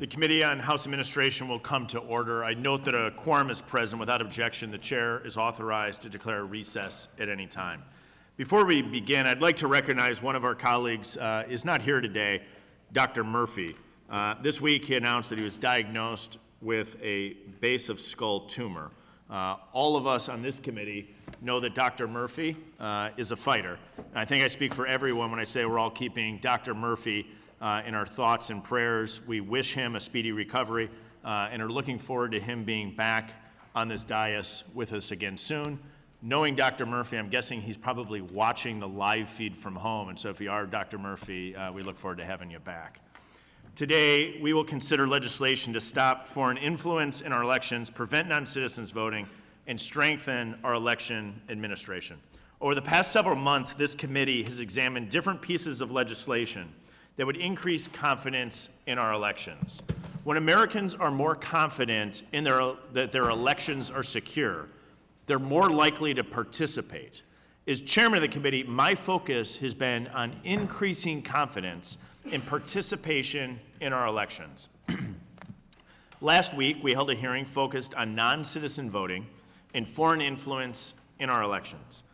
The Committee on House Administration will come to order. I note that a quorum is present. Without objection, the chair is authorized to declare a recess at any time. Before we begin, I'd like to recognize one of our colleagues is not here today, Dr. Murphy. This week he announced that he was diagnosed with a base of skull tumor. All of us on this committee know that Dr. Murphy is a fighter. And I think I speak for everyone when I say we're all keeping Dr. Murphy in our thoughts and prayers. We wish him a speedy recovery and are looking forward to him being back on this dais with us again soon. Knowing Dr. Murphy, I'm guessing he's probably watching the live feed from home, and so if you are Dr. Murphy, we look forward to having you back. Today, we will consider legislation to stop foreign influence in our elections, prevent non-citizens voting, and strengthen our election administration. Over the past several months, this committee has examined different pieces of legislation that would increase confidence in our elections. When Americans are more confident in that their elections are secure, they're more likely to participate. As chairman of the committee, my focus has been on increasing confidence in participation in our elections. Last week, we held a hearing focused on non-citizen voting and foreign influence in our elections.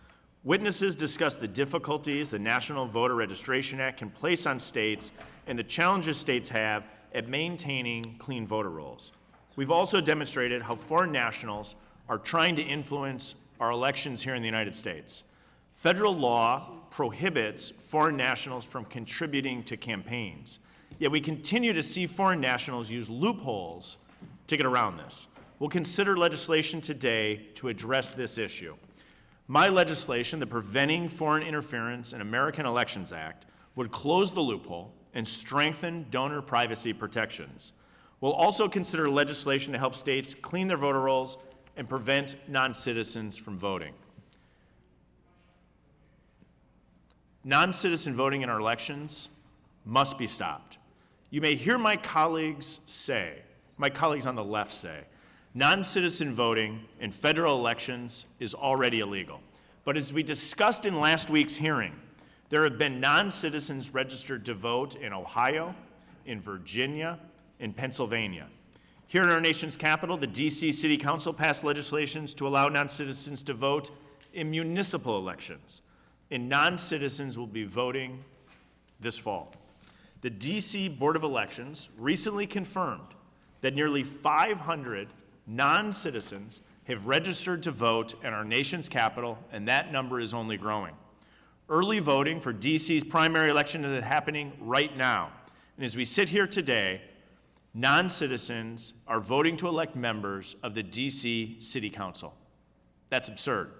Witnesses discussed the difficulties the National Voter Registration Act can place on states and the challenges states have at maintaining clean voter rolls. We've also demonstrated how foreign nationals are trying to influence our elections here in the United States. Federal law prohibits foreign nationals from contributing to campaigns, yet we continue to see foreign nationals use loopholes to get around this. We'll consider legislation today to address this issue. My legislation, the Preventing Foreign Interference in American Elections Act, would close the loophole and strengthen donor privacy protections. We'll also consider legislation to help states clean their voter rolls and prevent non-citizens from voting. Non-citizen voting in our elections must be stopped. You may hear my colleagues on the left say, non-citizen voting in federal elections is already illegal. But as we discussed in last week's hearing, there have been non-citizens registered to vote in Ohio, in Virginia, in Pennsylvania. Here in our nation's capital, the D.C. City Council passed legislation to allow non-citizens to vote in municipal elections, and non-citizens will be voting this fall. The D.C. Board of Elections recently confirmed that nearly 500 non-citizens have registered to vote in our nation's capital, and that number is only growing. Early voting for D.C.'s primary election is happening right now, and as we sit here today, non-citizens are voting to elect members of the D.C. City Council. That's absurd.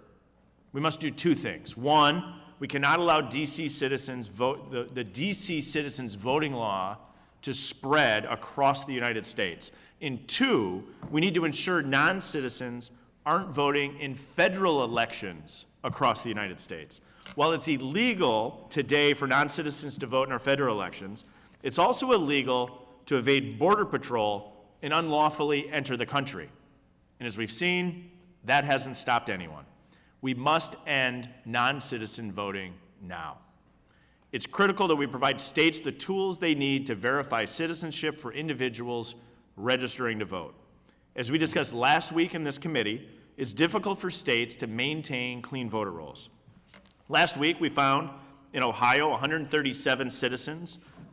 We must do two things. One, we cannot allow D.C. citizens vote, the D.C. citizens voting law to spread across the United States. And two, we need to ensure non-citizens aren't voting in federal elections across the United States. While it's illegal today for non-citizens to vote in our federal elections, it's also illegal to evade Border Patrol and unlawfully enter the country. And as we've seen, that hasn't stopped anyone. We must end non-citizen voting now. It's critical that we provide states the tools they need to verify citizenship for individuals registering to vote. As we discussed last week in this committee, it's difficult for states to maintain clean voter rolls. Last week, we found in Ohio 137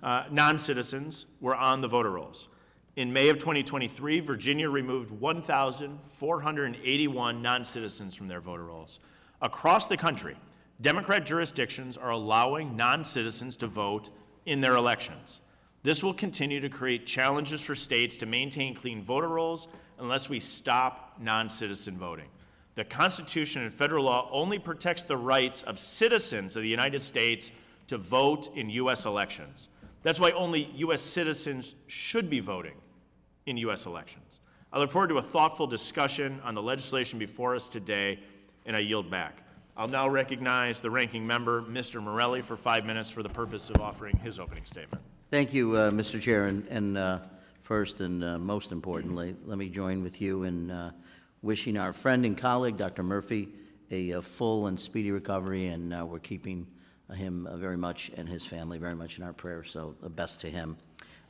non-citizens were on the voter rolls. In May of 2023, Virginia removed 1,481 non-citizens from their voter rolls. Across the country, Democrat jurisdictions are allowing non-citizens to vote in their elections. This will continue to create challenges for states to maintain clean voter rolls unless we stop non-citizen voting. The Constitution and federal law only protects the rights of citizens of the United States to vote in U.S. elections. That's why only U.S. citizens should be voting in U.S. elections. I look forward to a thoughtful discussion on the legislation before us today, and I yield back. I'll now recognize the ranking member, Mr. Morelli, for 5 minutes for the purpose of offering his opening statement. Thank you, Mr. Chair, and first and most importantly, let me join with you in wishing our friend and colleague, Dr. Murphy, a full and speedy recovery, and we're keeping him very much and his family very much in our prayers, so the best to him.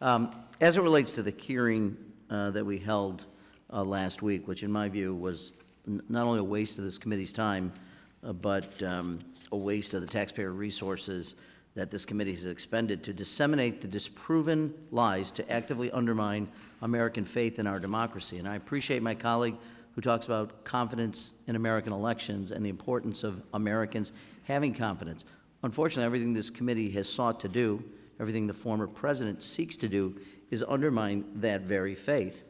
As it relates to the hearing that we held last week, which in my view was not only a waste of this committee's time, but a waste of the taxpayer resources that this committee has expended to disseminate the disproven lies to actively undermine American faith in our democracy. And I appreciate my colleague who talks about confidence in American elections and the importance of Americans having confidence. Unfortunately, everything this committee has sought to do, everything the former president seeks to do, is undermine that very faith.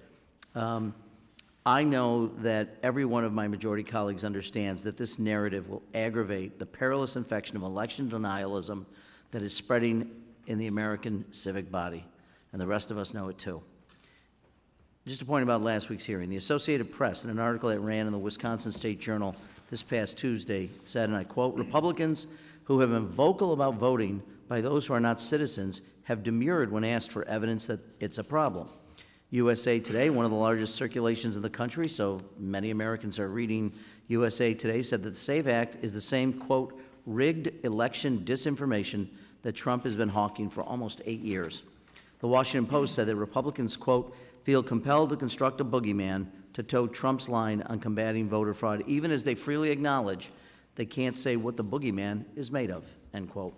I know that every one of my majority colleagues understands that this narrative will aggravate the perilous infection of election denialism that is spreading in the American civic body, and the rest of us know it too. Just a point about last week's hearing. The Associated Press, in an article that ran in the Wisconsin State Journal this past Tuesday, said, and I quote, "Republicans who have been vocal about voting by those who are not citizens have demurred when asked for evidence that it's a problem." USA Today, one of the largest circulations in the country, so many Americans are reading USA Today, said that the SAVE Act is the same, quote, rigged election disinformation that Trump has been hawking for almost 8 years. The Washington Post said that Republicans, quote, feel compelled to construct a boogeyman to toe Trump's line on combating voter fraud, even as they freely acknowledge they can't say what the boogeyman is made of, end quote.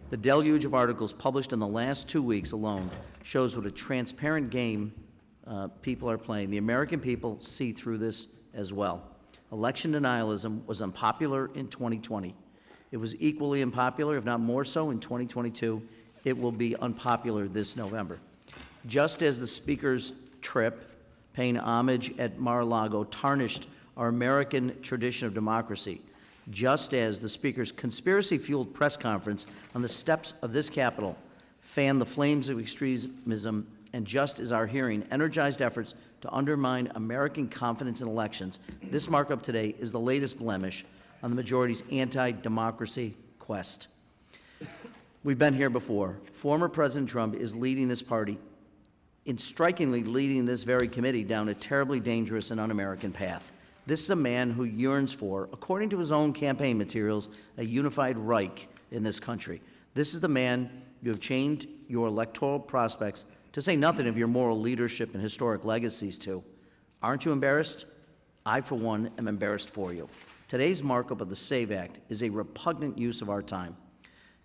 The deluge of articles published in the last 2 weeks alone shows what a transparent game people are playing. The American people see through this as well. Election denialism was unpopular in 2020. It was equally unpopular, if not more so, in 2022. It will be unpopular this November. Just as the Speaker's trip, paying homage at Mar-a-Lago, tarnished our American tradition of democracy, just as the Speaker's conspiracy-fueled press conference on the steps of this Capitol fanned the flames of extremism, and just as our hearing energized efforts to undermine American confidence in elections, this markup today is the latest blemish on the majority's anti-democracy quest. We've been here before. Former President Trump is leading this party, in strikingly leading this very committee down a terribly dangerous and un-American path. This is a man who yearns for, according to his own campaign materials, a unified Reich in this country. This is the man you have changed your electoral prospects, to say nothing of your moral leadership and historic legacies to. Aren't you embarrassed? I, for one, am embarrassed for you. Today's markup of the SAVE Act is a repugnant use of our time.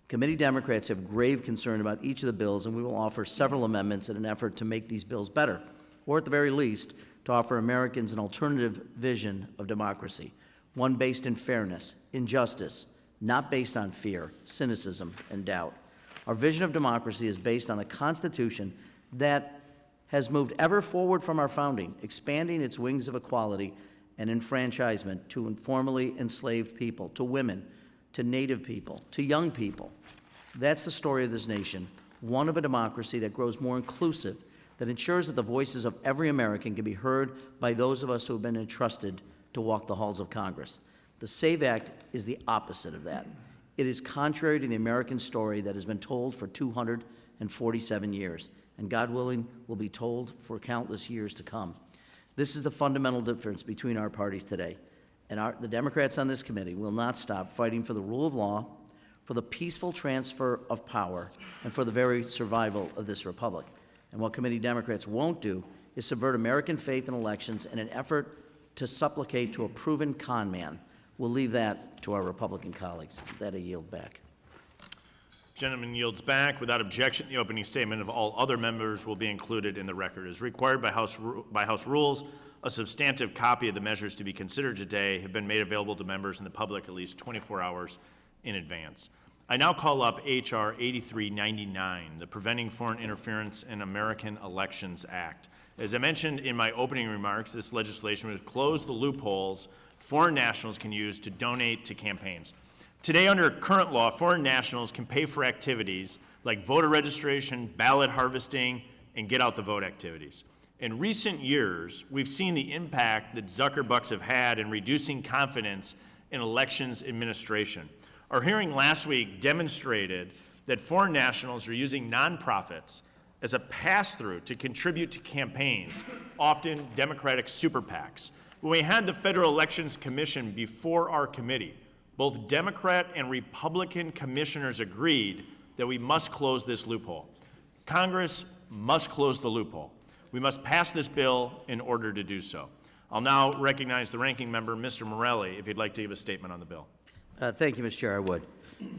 Committee Democrats have grave concern about each of the bills, and we will offer several amendments in an effort to make these bills better, or at the very least, to offer Americans an alternative vision of democracy, one based in fairness, in justice, not based on fear, cynicism, and doubt. Our vision of democracy is based on a Constitution that has moved ever forward from our founding, expanding its wings of equality and enfranchisement to informally enslaved people, to women, to Native people, to young people. That's the story of this nation, one of a democracy that grows more inclusive, that ensures that the voices of every American can be heard by those of us who have been entrusted to walk the halls of Congress. The SAVE Act is the opposite of that. It is contrary to the American story that has been told for 247 years, and God willing, will be told for countless years to come. This is the fundamental difference between our parties today. And the Democrats on this committee will not stop fighting for the rule of law, for the peaceful transfer of power, and for the very survival of this republic. And what committee Democrats won't do is subvert American faith in elections in an effort to supplicate to a proven con man. We'll leave that to our Republican colleagues. With that, I yield back. Gentleman yields back. Without objection, the opening statement of all other members will be included in the record. As required by House rules, a substantive copy of the measures to be considered today have been made available to members and the public at least 24 hours in advance. I now call up H.R. 8399, the Preventing Foreign Interference in American Elections Act. As I mentioned in my opening remarks, this legislation would close the loopholes foreign nationals can use to donate to campaigns. Today, under current law, foreign nationals can pay for activities like voter registration, ballot harvesting, and get-out-the-vote activities. In recent years, we've seen the impact that Zuckerbucks have had in reducing confidence in elections administration. Our hearing last week demonstrated that foreign nationals are using nonprofits as a pass-through to contribute to campaigns, often Democratic super PACs. When we had the Federal Elections Commission before our committee, both Democrat and Republican commissioners agreed that we must close this loophole. Congress must close the loophole. We must pass this bill in order to do so. I'll now recognize the ranking member, Mr. Morelli, if he'd like to give a statement on the bill. Thank you, Mr. Chair, I would.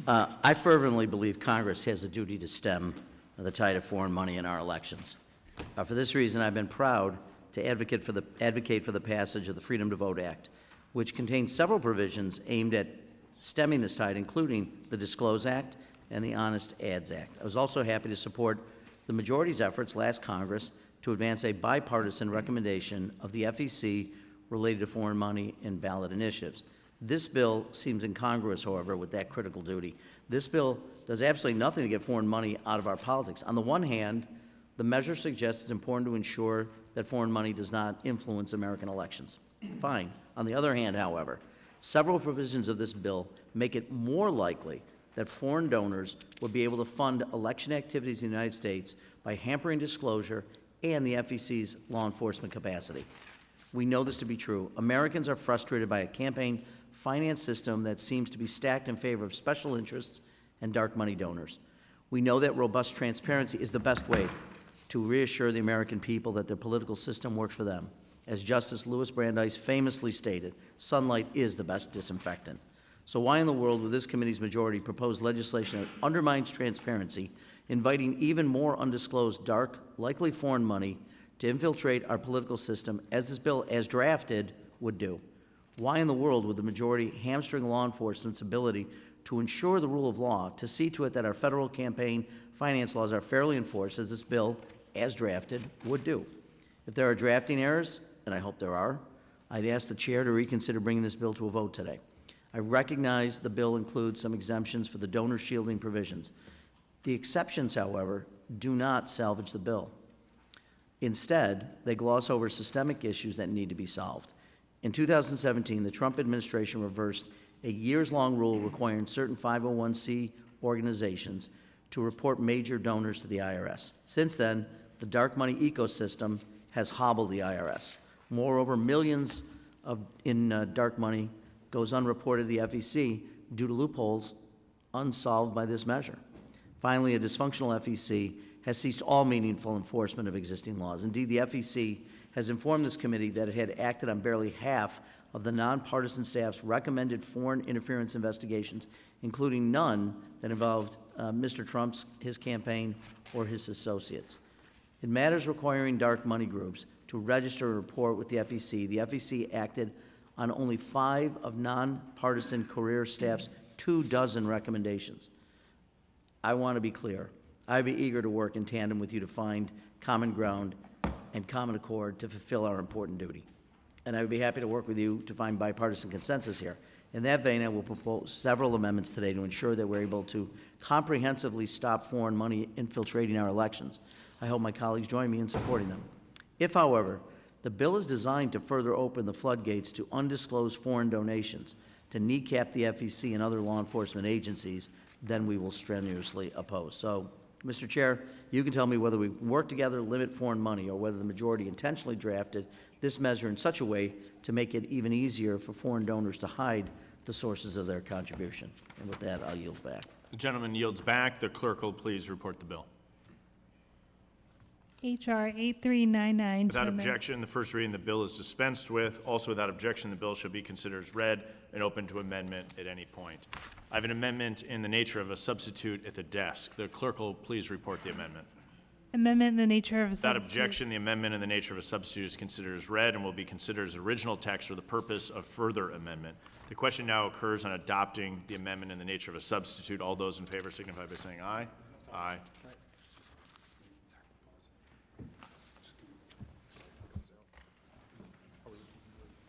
I fervently believe Congress has a duty to stem the tide of foreign money in our elections. For this reason, I've been proud to advocate for the passage of the Freedom to Vote Act, which contains several provisions aimed at stemming this tide, including the Disclose Act and the Honest Ads Act. I was also happy to support the majority's efforts last Congress to advance a bipartisan recommendation of the FEC related to foreign money and ballot initiatives. This bill seems incongruous, however, with that critical duty. This bill does absolutely nothing to get foreign money out of our politics. On the one hand, the measure suggests it's important to ensure that foreign money does not influence American elections. Fine. On the other hand, however, several provisions of this bill make it more likely that foreign donors would be able to fund election activities in the United States by hampering disclosure and the FEC's law enforcement capacity. We know this to be true. Americans are frustrated by a campaign finance system that seems to be stacked in favor of special interests and dark money donors. We know that robust transparency is the best way to reassure the American people that their political system works for them. As Justice Louis Brandeis famously stated, sunlight is the best disinfectant. So why in the world would this committee's majority propose legislation that undermines transparency, inviting even more undisclosed, dark, likely foreign money to infiltrate our political system, as this bill, as drafted, would do? Why in the world would the majority hamstring law enforcement's ability to ensure the rule of law, to see to it that our federal campaign finance laws are fairly enforced, as this bill, as drafted, would do? If there are drafting errors, and I hope there are, I'd ask the chair to reconsider bringing this bill to a vote today. I recognize the bill includes some exemptions for the donor shielding provisions. The exceptions, however, do not salvage the bill. Instead, they gloss over systemic issues that need to be solved. In 2017, the Trump administration reversed a years-long rule requiring certain 501c organizations to report major donors to the IRS. Since then, the dark money ecosystem has hobbled the IRS. Moreover, millions in dark money goes unreported to the FEC due to loopholes unsolved by this measure. Finally, a dysfunctional FEC has ceased all meaningful enforcement of existing laws. Indeed, the FEC has informed this committee that it had acted on barely half of the nonpartisan staff's recommended foreign interference investigations, including none that involved Mr. Trump's, his campaign, or his associates. In matters requiring dark money groups to register and report with the FEC acted on only 5 of nonpartisan career staff's 24 recommendations. I want to be clear. I'd be eager to work in tandem with you to find common ground and common accord to fulfill our important duty. And I would be happy to work with you to find bipartisan consensus here. In that vein, I will propose several amendments today to ensure that we're able to comprehensively stop foreign money infiltrating our elections. I hope my colleagues join me in supporting them. If, however, the bill is designed to further open the floodgates to undisclosed foreign donations, to kneecap the FEC and other law enforcement agencies, then we will strenuously oppose. So, Mr. Chair, you can tell me whether we work together to limit foreign money or whether the majority intentionally drafted this measure in such a way to make it even easier for foreign donors to hide the sources of their contribution. And with that, I'll yield back. The gentleman yields back. The clerk will please report the bill. H.R. 8399. Without objection, the first reading of the bill is dispensed with. Also without objection, the bill shall be considered as read and open to amendment at any point. I have an amendment in the nature of a substitute at the desk. The clerk will please report the amendment. Amendment in the nature of a Without substitute. objection, the amendment in the nature of a substitute is considered as read and will be considered as original text for the purpose of further amendment. The question now occurs on adopting the amendment in the nature of a substitute. All those in favor signify by saying aye. Aye.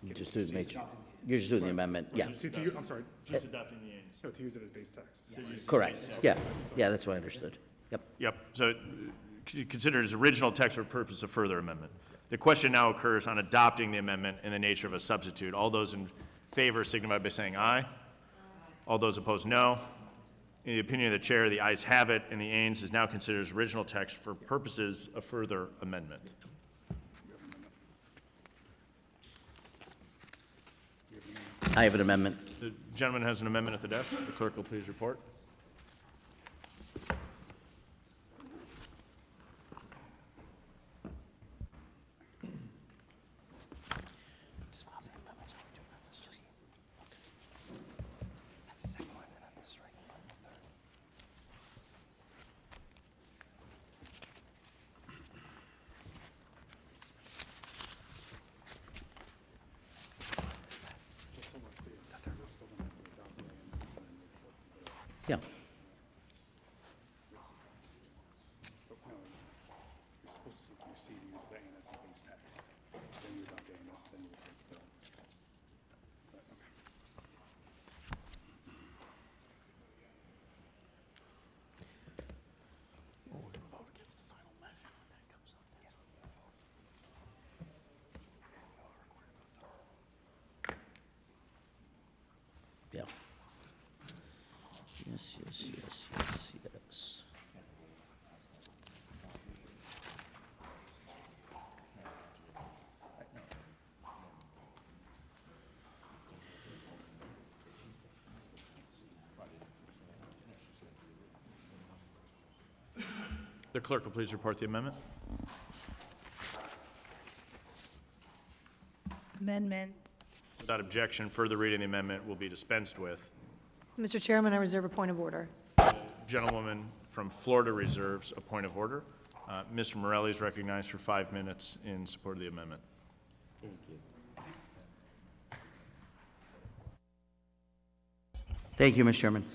You're just doing the amendment, yeah. I'm sorry, Just adopting the aims. no, to use it as base text. Correct, yeah. Yeah, that's what I understood. Yep. Yep, so consider it as original text for purpose of further amendment. The question now occurs on adopting the amendment in the nature of a substitute. All those in favor signify by saying aye. All those opposed, no. In the opinion of the chair, the ayes have it, and the aims is now considered as original text for purposes of further amendment. I have an amendment. The gentleman has an amendment at the desk. The clerk will please report. Yeah. You're supposed to proceed to use the ANS and base text. Then you adopt ANS, then you take the bill. But, okay. Yeah. Yes, yes, yes, yes, yes. The clerk will please report the amendment. Amendment. Without objection, further reading of the amendment will be dispensed with. Mr. Chairman, I reserve a point of order. Gentlewoman from Florida reserves a point of order. Mr. Morelli is recognized for 5 minutes in support of the amendment. Thank you, Mr. Chairman.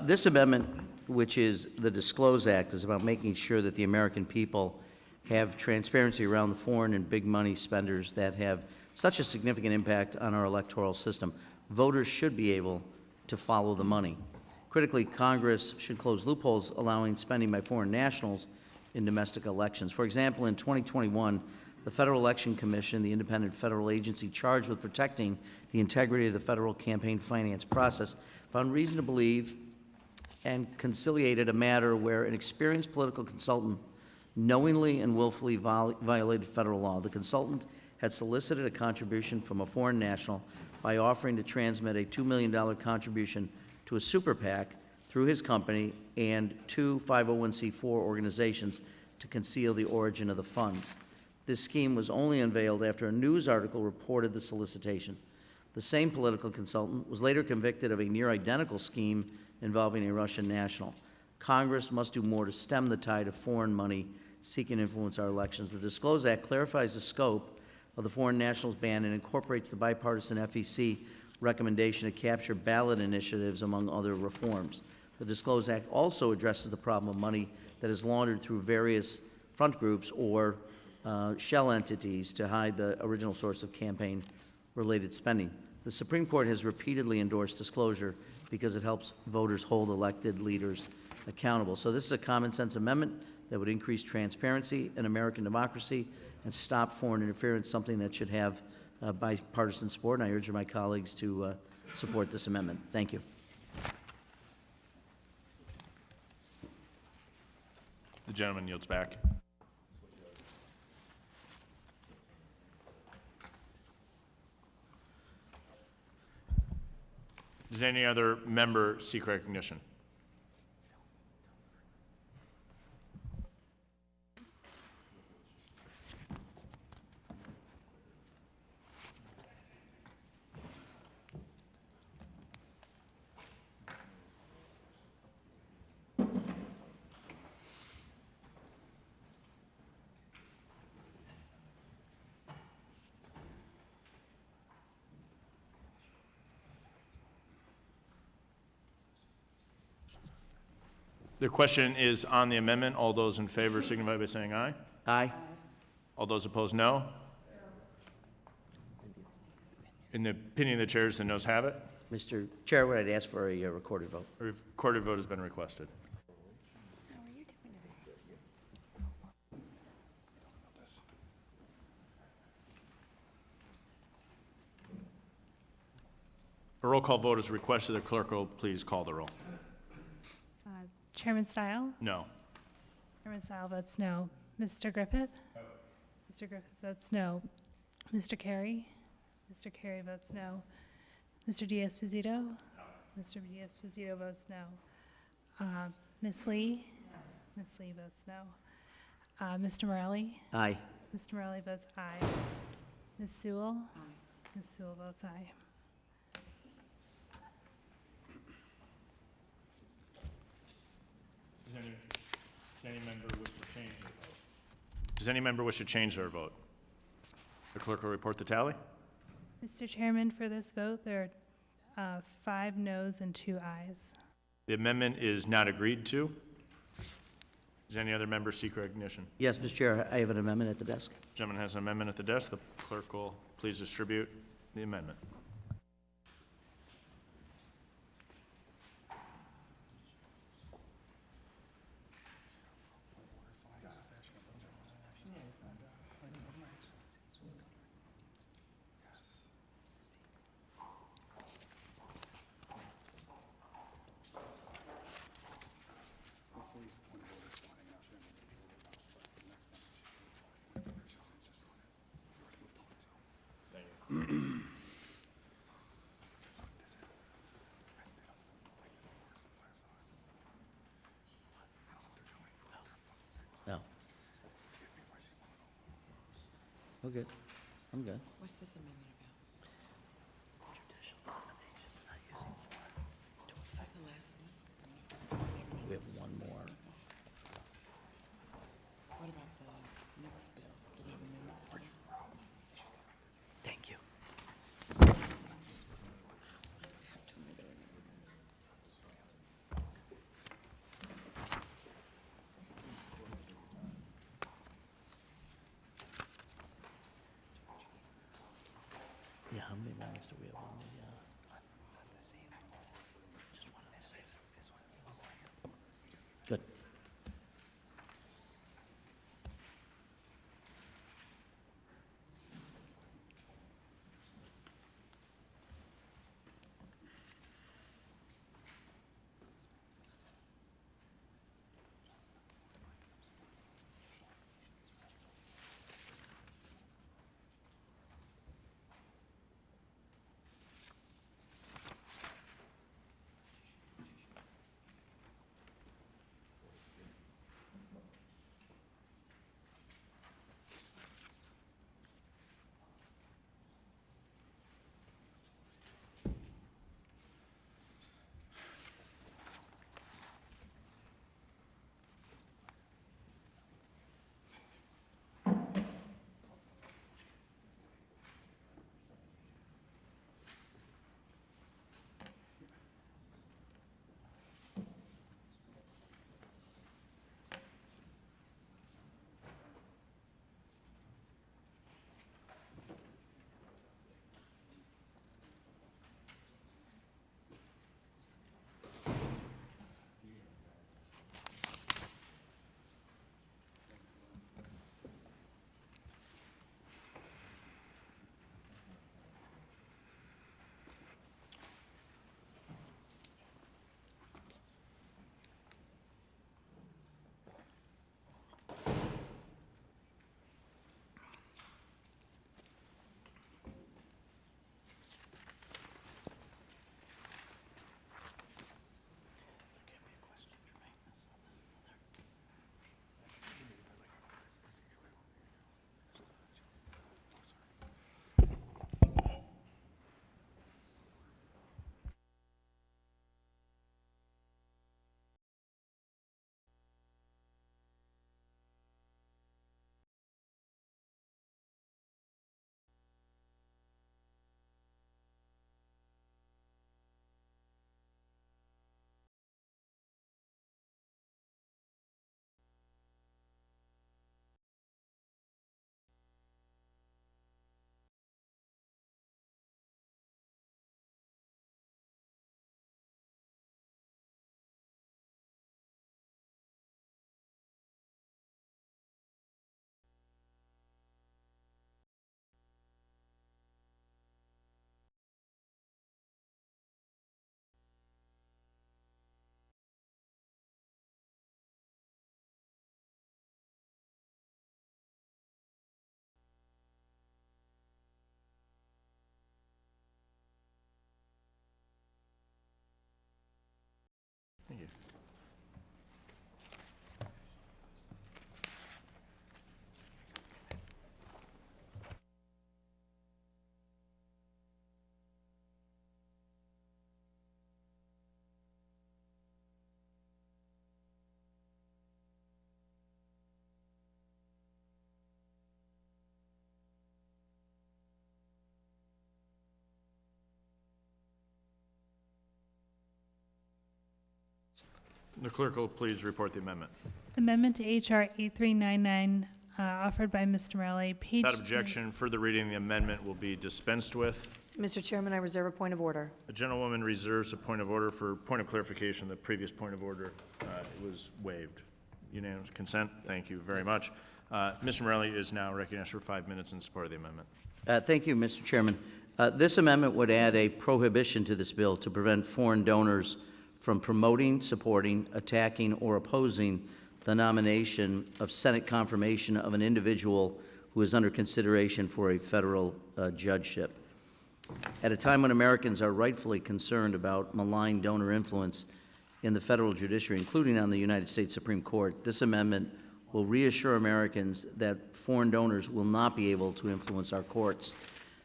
This amendment, which is the Disclose Act, is about making sure that the American people have transparency around the foreign and big money spenders that have such a significant impact on our electoral system. Voters should be able to follow the money. Critically, Congress should close loopholes allowing spending by foreign nationals in domestic elections. For example, in 2021, the Federal Election Commission, the independent federal agency charged with protecting the integrity of the federal campaign finance process, found reason to believe and conciliated a matter where an experienced political consultant knowingly and willfully violated federal law. The consultant had solicited a contribution from a foreign national by offering to transmit a $2 million contribution to a super PAC through his company and 2 501c4 organizations to conceal the origin of the funds. This scheme was only unveiled after a news article reported the solicitation. The same political consultant was later convicted of a near-identical scheme involving a Russian national. Congress must do more to stem the tide of foreign money seeking to influence our elections. The Disclose Act clarifies the scope of the foreign nationals ban and incorporates the bipartisan FEC recommendation to capture ballot initiatives, among other reforms. The Disclose Act also addresses the problem of money that is laundered through various front groups or shell entities to hide the original source of campaign-related spending. The Supreme Court has repeatedly endorsed disclosure because it helps voters hold elected leaders accountable. So this is a common-sense amendment that would increase transparency in American democracy and stop foreign interference, something that should have bipartisan support, and I urge my colleagues to support this amendment. Thank you. The gentleman yields back. Does any other member seek recognition? The question is on the amendment. All those in favor signify by saying aye. Aye. All those opposed, no. In the opinion of the chairs, the noes have it. Mr. Chair, would I ask for a recorded vote? A recorded vote has been requested. A roll call vote is requested. The clerk will please call the roll. Chairman Steil? No. Chairman Steil votes no. Mr. Griffith? Mr. Griffith votes no. Mr. Carey? Mr. Carey votes no. Mr. Diaz-Fizito? Mr. Diaz-Fizito votes no. Ms. Lee? Ms. Lee votes no. Mr. Morelli? Aye. Mr. Morelli votes aye. Ms. Sewell? Ms. Sewell votes aye. Does any member wish to change their vote? Does any member wish to change their vote? The clerk will report the tally. Mr. Chairman, for this vote, there are 5 noes and 2 ayes. The amendment is not agreed to. Does any other member seek recognition? Yes, Mr. Chair, I have an amendment at the desk. Gentleman has an amendment at the desk. The clerk will please distribute the amendment. This is point of order sliding out, shouldn't be worried about, but for the next one, she doesn't insist on it. We already moved on, so. That's what this is. They don't like this worse than last time. I don't know what they're doing. They're fucking things. No. Forgive me if I see one of them. We're good. I'm good. What's this amendment about? Judicial nominations, not using form. Is this the last one? We have one more. What about the next bill? Do we have amendments for that? Thank you. Staff told me there were no amendments. Yeah, how many amendments do we have on the, just one of the same. This one. Good. The clerk will please report the amendment. Amendment to H.R. 8399, offered by Mr. Morelli, page Without objection, further reading the amendment will be dispensed with. Mr. Chairman, I reserve a point of order. The gentlewoman reserves a point of order. For point of clarification, the previous point of order was waived. Unanimous consent? Thank you very much. Mr. Morelli is now recognized for 5 minutes in support of the amendment. Thank you, Mr. Chairman. This amendment would add a prohibition to this bill to prevent foreign donors from promoting, supporting, attacking, or opposing the nomination of Senate confirmation of an individual who is under consideration for a federal judgeship. At a time when Americans are rightfully concerned about malign donor influence in the federal judiciary, including on the United States Supreme Court, this amendment will reassure Americans that foreign donors will not be able to influence our courts.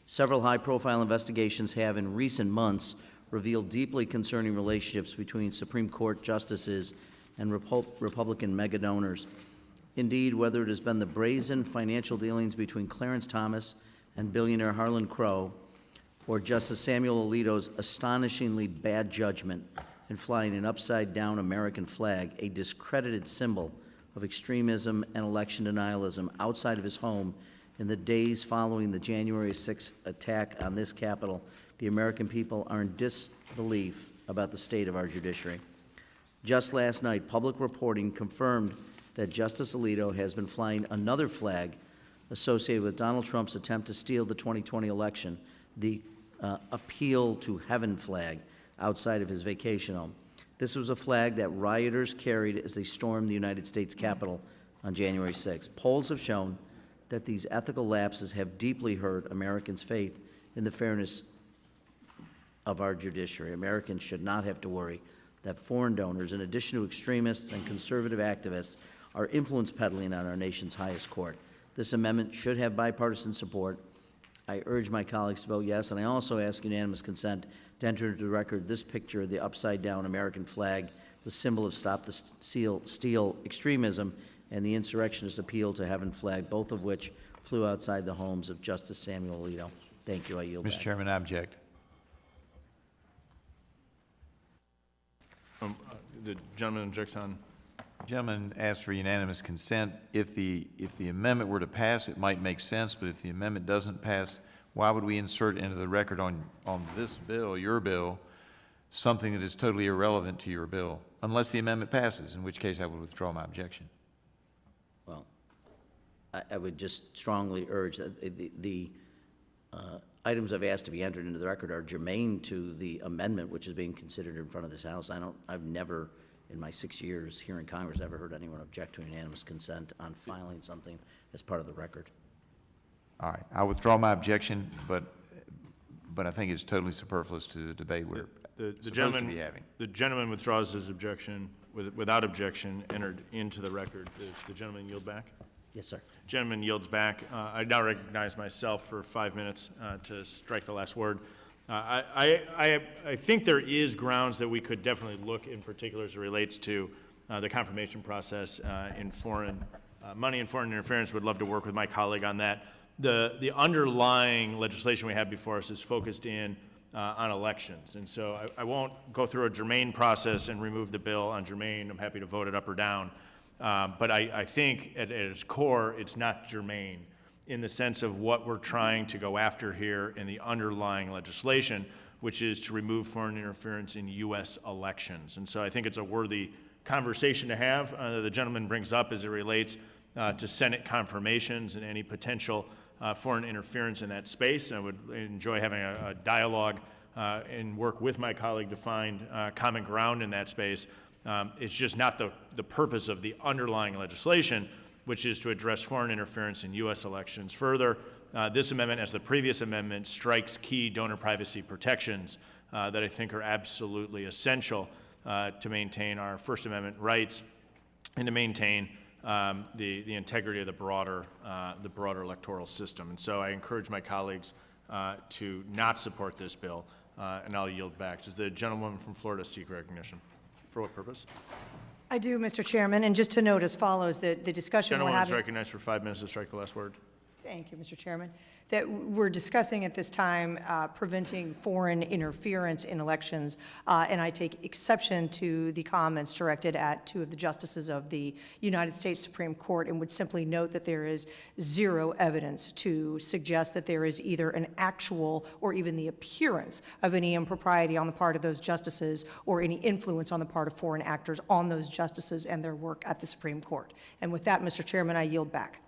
Several high-profile investigations have in recent months revealed deeply concerning relationships between Supreme Court justices and Republican mega-donors. Indeed, whether it has been the brazen financial dealings between Clarence Thomas and billionaire Harlan Crow, or Justice Samuel Alito's astonishingly bad judgment in flying an upside-down American flag, a discredited symbol of extremism and election denialism outside of his home in the days following the January 6th attack on this Capitol, the American people are in disbelief about the state of our judiciary. Just last night, public reporting confirmed that Justice Alito has been flying another flag associated with Donald Trump's attempt to steal the 2020 election, the Appeal to Heaven flag, outside of his vacation home. This was a flag that rioters carried as they stormed the United States Capitol on January 6th. Polls have shown that these ethical lapses have deeply hurt Americans' faith in the fairness of our judiciary. Americans should not have to worry that foreign donors, in addition to extremists and conservative activists, are influence peddling on our nation's highest court. This amendment should have bipartisan support. I urge my colleagues to vote yes, and I also ask unanimous consent to enter into the record this picture of the upside-down American flag, the symbol of Stop the Steal extremism, and the insurrectionist Appeal to Heaven flag, both of which flew outside the homes of Justice Samuel Alito. Thank you. I yield back. Mr. Chairman, I object. The gentleman objects on. Gentleman asked for unanimous consent. If the amendment were to pass, it might make sense, but if the amendment doesn't pass, why would we insert into the record on this bill, your bill, something that is totally irrelevant to your bill, unless the amendment passes, in which case I would withdraw my objection. Well, I would just strongly urge that the items I've asked to be entered into the record are germane to the amendment which is being considered in front of this House. I've never, in my 6 years here in Congress, ever heard anyone object to unanimous consent on filing something as part of the record. All right, I withdraw my objection, but I think it's totally superfluous to the debate we're supposed to be having. The gentleman withdraws his objection, without objection, entered into the record. The gentleman yield back? Yes, sir. Gentleman yields back. I now recognize myself for 5 minutes to strike the last word. I think there is grounds that we could definitely look in particular as it relates to the confirmation process in foreign money and foreign interference. Would love to work with my colleague on that. The underlying legislation we have before us is focused in on elections, and so I won't go through a germane process and remove the bill on germane. I'm happy to vote it up or down, but I think at its core it's not germane in the sense of what we're trying to go after here in the underlying legislation, which is to remove foreign interference in U.S. elections. And so I think it's a worthy conversation to have. The gentleman brings up as it relates to Senate confirmations and any potential foreign interference in that space. I would enjoy having a dialogue and work with my colleague to find common ground in that space. It's just not the purpose of the underlying legislation, which is to address foreign interference in U.S. elections. Further, this amendment, as the previous amendment, strikes key donor privacy protections that I think are absolutely essential to maintain our First Amendment rights and to maintain the integrity of the broader electoral system. And so I encourage my colleagues to not support this bill, and I'll yield back. Does the gentlewoman from Florida seek recognition? For what purpose? I do, Mr. Chairman, and just to note as follows, the discussion we're Gentlewoman is having. recognized for 5 minutes to strike the last word. Thank you, Mr. Chairman. That we're discussing at this time preventing foreign interference in elections, and I take exception to the comments directed at two of the justices of the United States Supreme Court, and would simply note that there is zero evidence to suggest that there is either an actual or even the appearance of any impropriety on the part of those justices or any influence on the part of foreign actors on those justices and their work at the Supreme Court. And with that, Mr. Chairman, I yield back.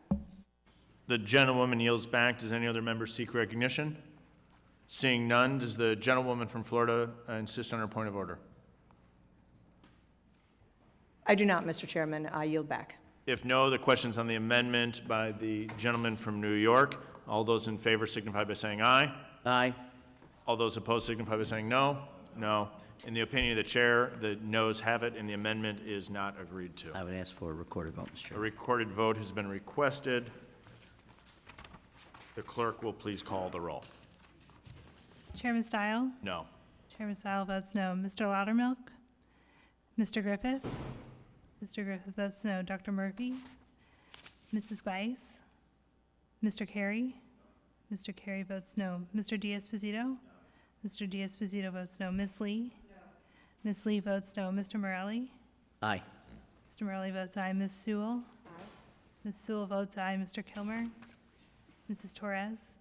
The gentlewoman yields back. Does any other member seek recognition? Seeing none, does the gentlewoman from Florida insist on her point of order? I do not, Mr. Chairman. I yield back. If no, the question's on the amendment by the gentleman from New York. All those in favor signify by saying aye. Aye. All those opposed signify by saying no. No. In the opinion of the chair, the noes have it, and the amendment is not agreed to. I would ask for a recorded vote, Mr. A Chairman. recorded vote has been requested. The clerk will please call the roll. Chairman Steil? No. Chairman Steil votes no. Mr. Loudermilk? Mr. Griffith? Mr. Griffith votes no. Dr. Murphy? Mrs. Weiss? Mr. Carey? Mr. Carey votes no. Mr. Diaz-Fazito? Mr. Diaz-Fazito votes no. Ms. Lee? Ms. Lee votes no. Mr. Morelli? Aye. Mr. Morelli votes aye. Ms. Sewell? Ms. Sewell votes aye. Mr. Kilmer? Mrs. Torres?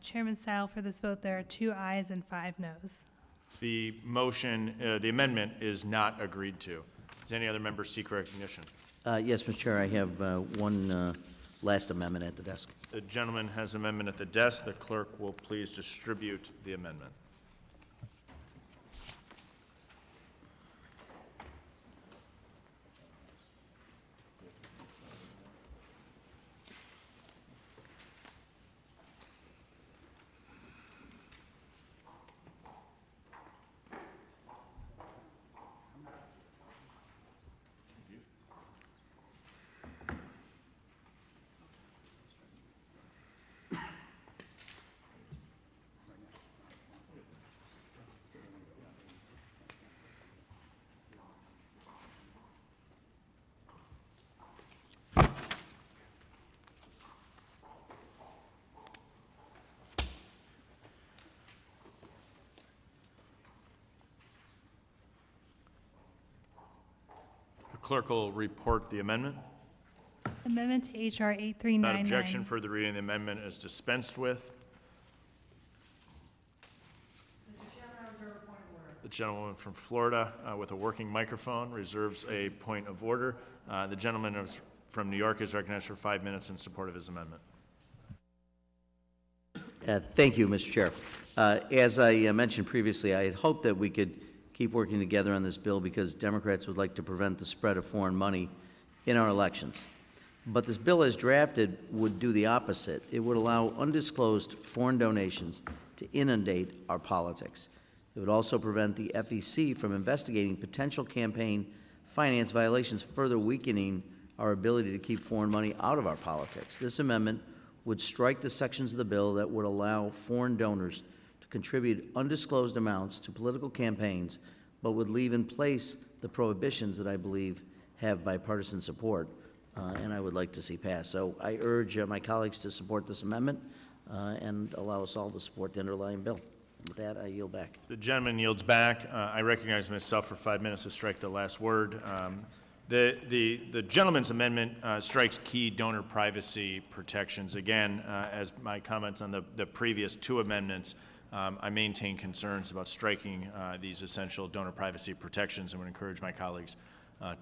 Chairman Steil, for this vote, there are 2 ayes and 5 noes. The motion, the amendment is not agreed to. Does any other member seek recognition? Yes, Mr. Chair, I have one last amendment at the desk. The gentleman has an amendment at the desk. The clerk will please distribute the amendment. The clerk will report the amendment. Amendment to H.R. Without 8399. objection, further reading of the amendment is dispensed with. Mr. Chairman, I reserve a point of order. The gentleman from Florida with a working microphone reserves a point of order. The gentleman from New York is recognized for 5 minutes in support of his amendment. Thank you, Mr. Chair. As I mentioned previously, I had hoped that we could keep working together on this bill because Democrats would like to prevent the spread of foreign money in our elections. But this bill as drafted would do the opposite. It would allow undisclosed foreign donations to inundate our politics. It would also prevent the FEC from investigating potential campaign finance violations, further weakening our ability to keep foreign money out of our politics. This amendment would strike the sections of the bill that would allow foreign donors to contribute undisclosed amounts to political campaigns, but would leave in place the prohibitions that I believe have bipartisan support, and I would like to see passed. So I urge my colleagues to support this amendment and allow us all to support the underlying bill. With that, I yield back. The gentleman yields back. I recognize myself for 5 minutes to strike the last word. The gentleman's amendment strikes key donor privacy protections. Again, as my comments on the previous 2 amendments, I maintain concerns about striking these essential donor privacy protections and would encourage my colleagues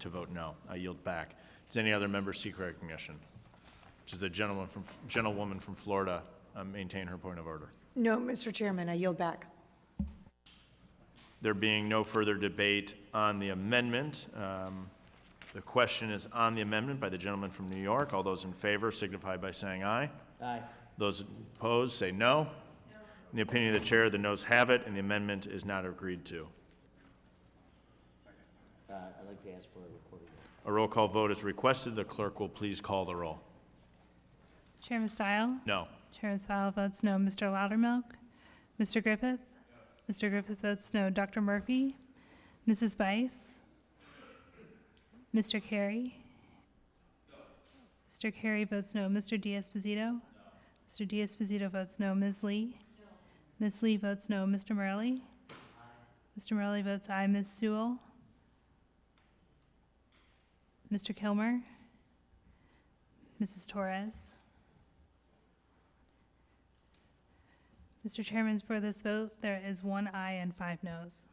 to vote no. I yield back. Does any other member seek recognition? Does the gentlewoman from Florida maintain her point of order? No, Mr. Chairman, I yield back. There being no further debate on the amendment, the question is on the amendment by the gentleman from New York. All those in favor signify by saying aye. Aye. Those opposed say no. In the opinion of the chair, the noes have it, and the amendment is not agreed to. I'd like to ask for a recorded vote. A roll call vote is requested. The clerk will please call the roll. Chairman Steil? No. Chairman Steil votes no. Mr. Loudermilk? Mr. Griffith? Mr. Griffith votes no. Dr. Murphy? Mrs. Bice? Mr. Carey? Mr. Carey votes no. Mr. D'Esposito? Mr. D'Esposito votes no. Ms. Lee? Ms. Lee votes no. Mr. Morelli? Mr. Morelli votes aye. Ms. Sewell? Mr. Kilmer? Mrs. Torres? Mr. Chairman, for this vote, there is 1 aye and 5 noes.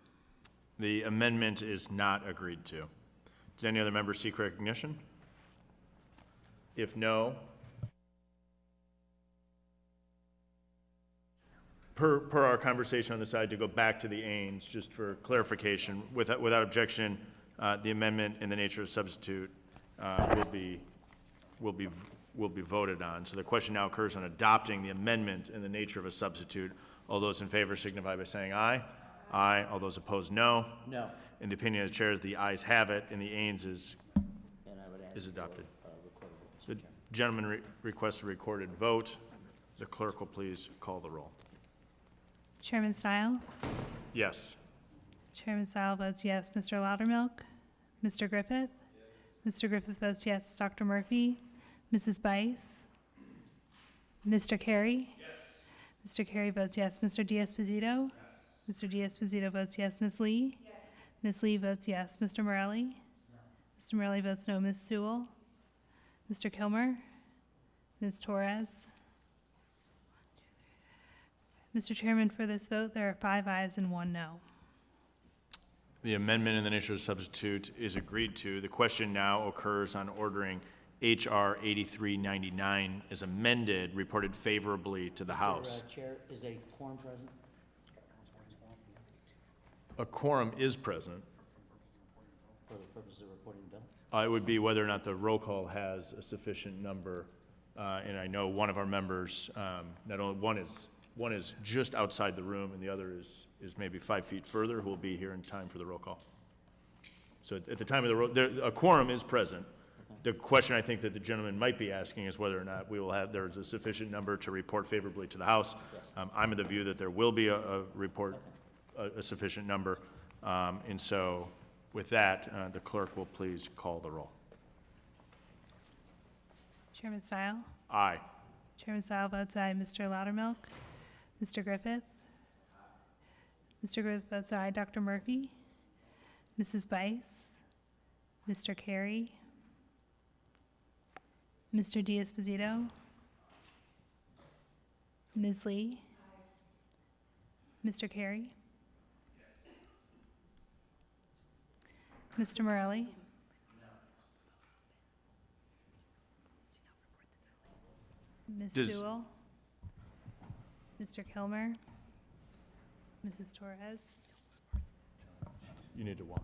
The amendment is not agreed to. Does any other member seek recognition? If no, per our conversation on the side, to go back to the Ains, just for clarification, without objection, the amendment in the nature of substitute will be voted on. So the question now occurs on adopting the amendment in the nature of a substitute. All those in favor signify by saying aye. Aye. All those opposed, no. No. In the opinion of the chair, the ayes have it, and the Ains is And I would ask adopted. for, recorded vote, Mr. The Chairman. gentleman requests a recorded vote. The clerk will please call the roll. Chairman Steil? Yes. Chairman Steil votes yes. Mr. Loudermilk? Mr. Griffith? Mr. Griffith votes yes. Dr. Murphy? Mrs. Bice? Mr. Carey? Mr. Carey votes yes. Mr. D'Esposito? Mr. D'Esposito votes yes. Ms. Lee? Ms. Lee votes yes. Mr. Morelli? Mr. Morelli votes no. Ms. Sewell? Mr. Kilmer? Ms. Torres? Mr. Chairman, for this vote, there are 5 ayes and 1 no. The amendment in the nature of substitute is agreed to. The question now occurs on ordering H.R. 8399 as amended, reported favorably to the House. Chair, is a quorum present? A quorum is present. For the purpose of reporting the bill? It would be whether or not the roll call has a sufficient number. And I know one of our members, not only one is just outside the room, and the other is maybe 5 feet further, who will be here in time for the roll call. So at the time of a quorum is present. The question I think that the gentleman might be asking is whether or not there's a sufficient number to report favorably to the House. I'm of the view that there will be a sufficient number. And so with that, the clerk will please call the roll. Chairman Steil? Aye. Chairman Steil votes aye. Mr. Loudermilk? Mr. Griffith? Mr. Griffith votes aye. Dr. Murphy? Mrs. Bice? Mr. Carey? Mr. D'Esposito? Ms. Lee? Mr. Carey? Mr. Morelli? Ms. Does- Sewell? Mr. Kilmer? Mrs. Torres? You need to walk.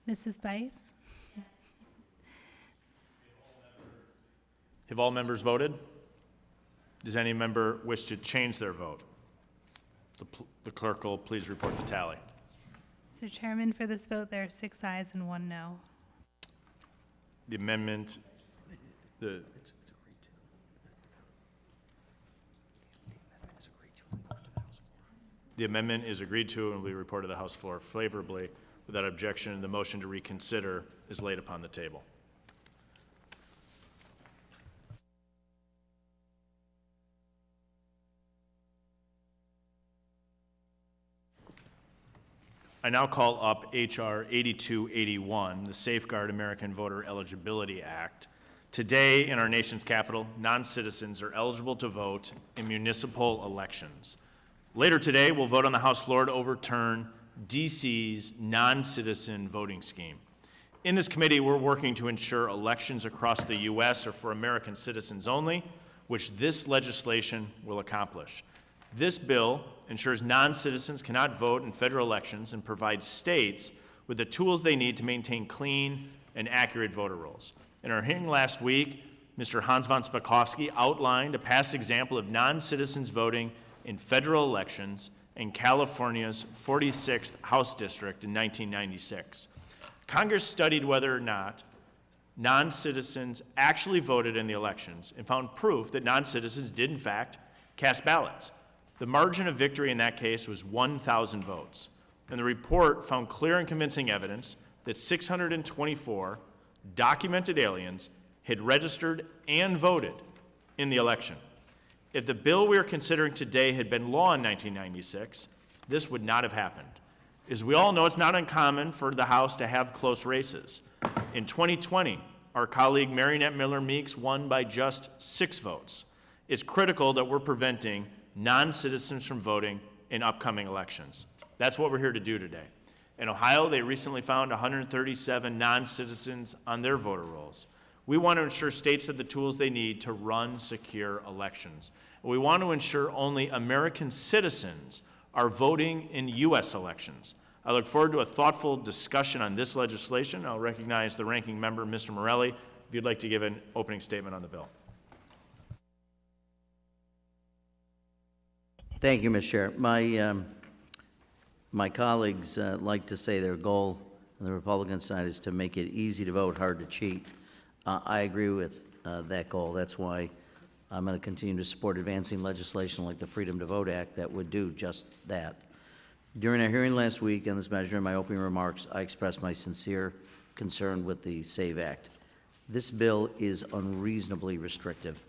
Mrs. Bice? Have all members voted? Does any member wish to change their vote? The clerk will please report the tally. Mr. Chairman, for this vote, there are 6 ayes and 1 no. The amendment, the, the amendment is agreed to and will be reported to the House floor favorably. Without objection, the motion to reconsider is laid upon the table. I now call up H.R. 8281, the Safeguard American Voter Eligibility Act. Today, in our nation's capital, non-citizens are eligible to vote in municipal elections. Later today, we'll vote on the House floor to overturn D.C.'s non-citizen voting scheme. In this committee, we're working to ensure elections across the U.S. are for American citizens only, which this legislation will accomplish. This bill ensures non-citizens cannot vote in federal elections and provides states with the tools they need to maintain clean and accurate voter rolls. In our hearing last week, Mr. Hans von Spakovsky outlined a past example of non-citizens voting in federal elections in California's 46th House District in 1996. Congress studied whether or not non-citizens actually voted in the elections and found proof that non-citizens did, in fact, cast ballots. The margin of victory in that case was 1,000 votes. And the report found clear and convincing evidence that 624 documented aliens had registered and voted in the election. If the bill we are considering today had been law in 1996, this would not have happened. As we all know, it's not uncommon for the House to have close races. In 2020, our colleague Marinette Miller-Meeks won by just 6 votes. It's critical that we're preventing non-citizens from voting in upcoming elections. That's what we're here to do today. In Ohio, they recently found 137 non-citizens on their voter rolls. We want to ensure states have the tools they need to run secure elections. We want to ensure only American citizens are voting in U.S. elections. I look forward to a thoughtful discussion on this legislation. I'll recognize the ranking member, Mr. Morelli, if you'd like to give an opening statement on the bill. Thank you, Mr. Chair. My colleagues like to say their goal on the Republican side is to make it easy to vote, hard to cheat. I agree with that goal. That's why I'm going to continue to support advancing legislation like the Freedom to Vote Act that would do just that. During our hearing last week on this measure, in my opening remarks, I expressed my sincere concern with the SAVE Act. This bill is unreasonably restrictive.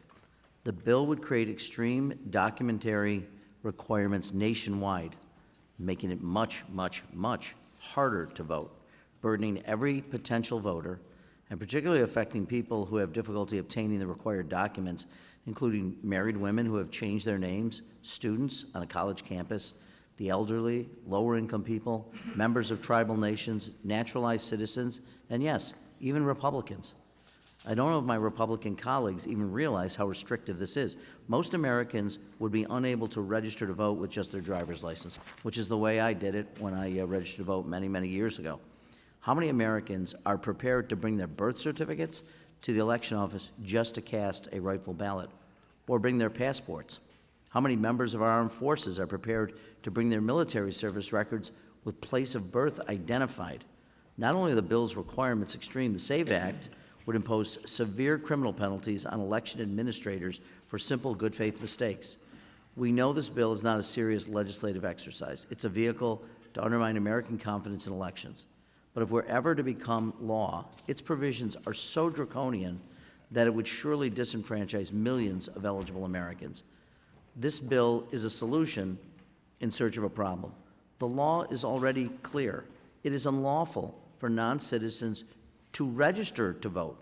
The bill would create extreme documentary requirements nationwide, making it much, much, much harder to vote, burdening every potential voter, and particularly affecting people who have difficulty obtaining the required documents, including married women who have changed their names, students on a college campus, the elderly, lower-income people, members of tribal nations, naturalized citizens, and yes, even Republicans. I don't know if my Republican colleagues even realize how restrictive this is. Most Americans would be unable to register to vote with just their driver's license, which is the way I did it when I registered to vote many, many years ago. How many Americans are prepared to bring their birth certificates to the election office just to cast a rightful ballot, or bring their passports? How many members of our armed forces are prepared to bring their military service records with place of birth identified? Not only are the bill's requirements extreme, the SAVE Act would impose severe criminal penalties on election administrators for simple good faith mistakes. We know this bill is not a serious legislative exercise. It's a vehicle to undermine American confidence in elections. But if we're ever to become law, its provisions are so draconian that it would surely disenfranchise millions of eligible Americans. This bill is a solution in search of a problem. The law is already clear. It is unlawful for non-citizens to register to vote.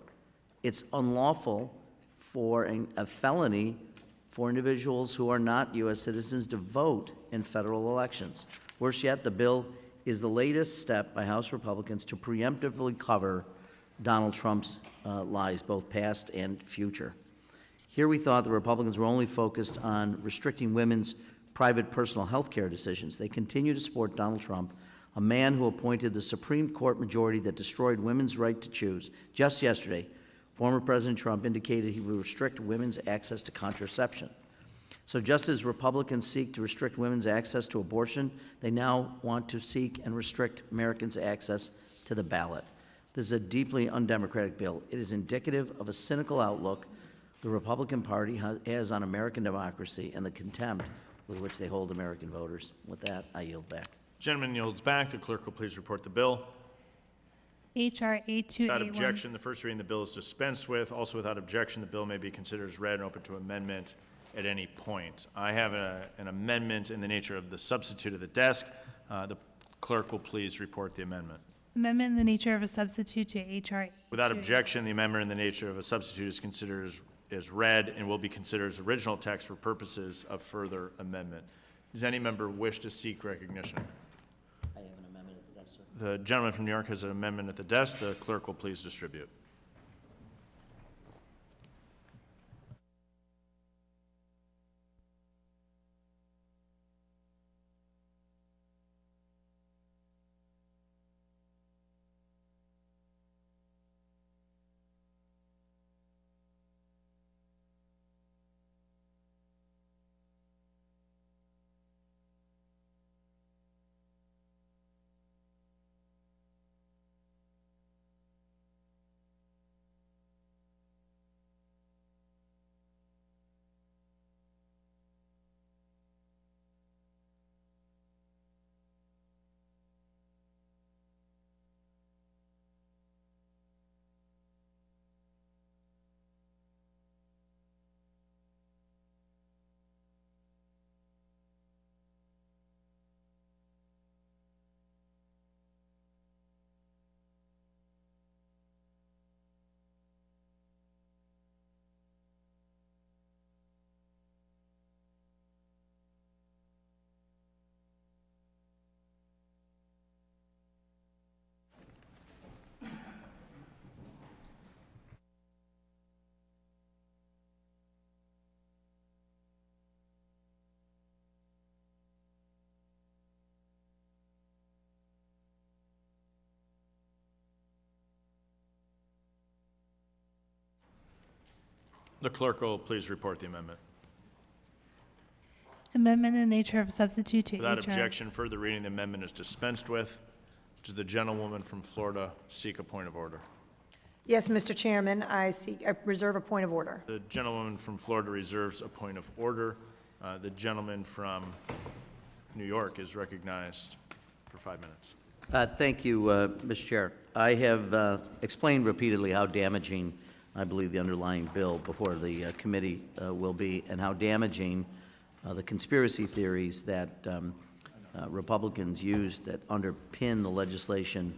It's unlawful for a felony for individuals who are not U.S. citizens to vote in federal elections. Worse yet, the bill is the latest step by House Republicans to preemptively cover Donald Trump's lies, both past and future. Here we thought the Republicans were only focused on restricting women's private personal health care decisions. They continue to support Donald Trump, a man who appointed the Supreme Court majority that destroyed women's right to choose. Just yesterday, former President Trump indicated he would restrict women's access to contraception. So just as Republicans seek to restrict women's access to abortion, they now want to seek and restrict Americans' access to the ballot. This is a deeply undemocratic bill. It is indicative of a cynical outlook the Republican Party has on American democracy and the contempt with which they hold American voters. With that, I yield back. Gentleman yields back. The clerk will please report the bill. HR Without 8281. objection, the first reading of the bill is dispensed with. Also without objection, the bill may be considered as read and open to amendment at any point. I have an amendment in the nature of the substitute of the desk. The clerk will please report the amendment. Amendment in the nature of a substitute to HR. Without 8281. objection, the amendment in the nature of a substitute is considered as read and will be considered as original text for purposes of further amendment. Does any member wish to seek recognition? I have an amendment at the desk, sir. The gentleman from New York has an amendment at the desk. The clerk will please distribute. The clerk will please report the amendment. Amendment in the nature of a substitute to Without HR. objection, further reading of the amendment is dispensed with. Does the gentlewoman from Florida seek a point of order? Yes, Mr. Chairman, I reserve a point of order. The gentlewoman from Florida reserves a point of order. The gentleman from New York is recognized for 5 minutes. Thank you, Mr. Chair. I have explained repeatedly how damaging I believe the underlying bill before the committee will be, and how damaging the conspiracy theories that Republicans use that underpin the legislation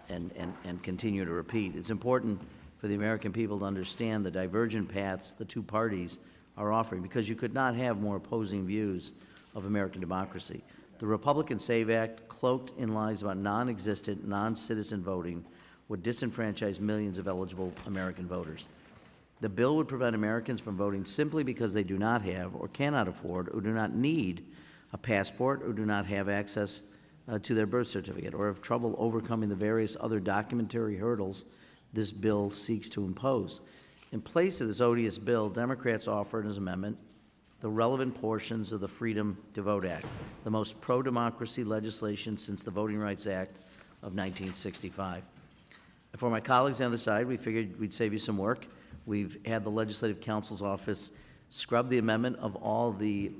and continue to repeat. It's important for the American people to understand the divergent paths the two parties are offering, because you could not have more opposing views of American democracy. The Republican SAVE Act, cloaked in lies about non-existent, non-citizen voting, would disenfranchise millions of eligible American voters. The bill would prevent Americans from voting simply because they do not have or cannot afford or do not need a passport or do not have access to their birth certificate or have trouble overcoming the various other documentary hurdles this bill seeks to impose. In place of this odious bill, Democrats offer in his amendment the relevant portions of the Freedom to Vote Act, the most pro-democracy legislation since the Voting Rights Act of 1965. And for my colleagues on the other side, we figured we'd save you some work. We've had the Legislative Counsel's Office scrub the amendment of all the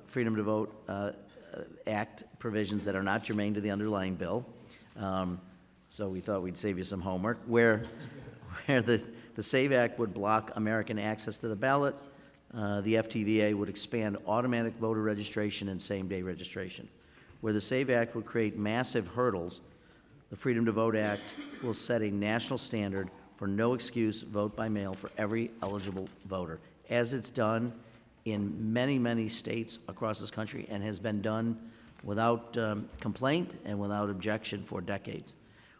Freedom to Vote Act provisions that are not germane to the underlying bill. So we thought we'd save you some homework. Where the SAVE Act would block American access to the ballot, the FTVA would expand automatic voter registration and same-day registration. Where the SAVE Act would create massive hurdles, the Freedom to Vote Act will set a national standard for no excuse vote by mail for every eligible voter, as it's done in many, many states across this country and has been done without complaint and without objection for decades.